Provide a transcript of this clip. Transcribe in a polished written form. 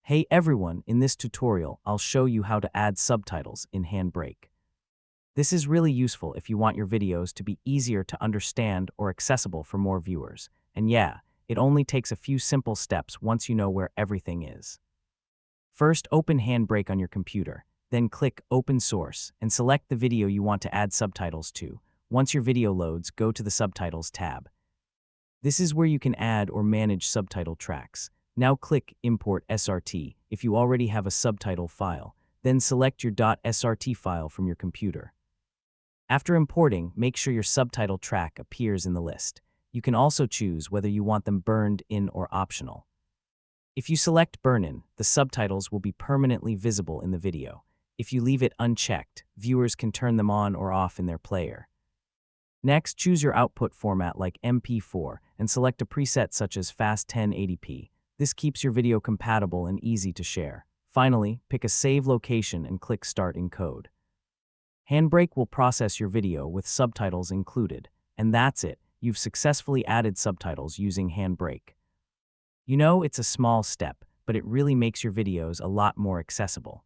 Hey everyone, in this tutorial, I'll show you how to add subtitles in HandBrake. This is really useful if you want your videos to be easier to understand or accessible for more viewers. And yeah, it only takes a few simple steps once you know where everything is. First, open HandBrake on your computer, then click Open Source and select the video you want to add subtitles to. Once your video loads, go to the Subtitles tab. This is where you can add or manage subtitle tracks. Now click Import SRT if you already have a subtitle file, then select your .srt file from your computer. After importing, make sure your subtitle track appears in the list. You can also choose whether you want them burned in or optional. If you select Burn In, the subtitles will be permanently visible in the video. If you leave it unchecked, viewers can turn them on or off in their player. Next, choose your output format like MP4 and select a preset such as Fast 1080p. This keeps your video compatible and easy to share. Finally, pick a save location and click Start Encode. HandBrake will process your video with subtitles included. And that's it. You've successfully added subtitles using HandBrake. You know, it's a small step, but it really makes your videos a lot more accessible.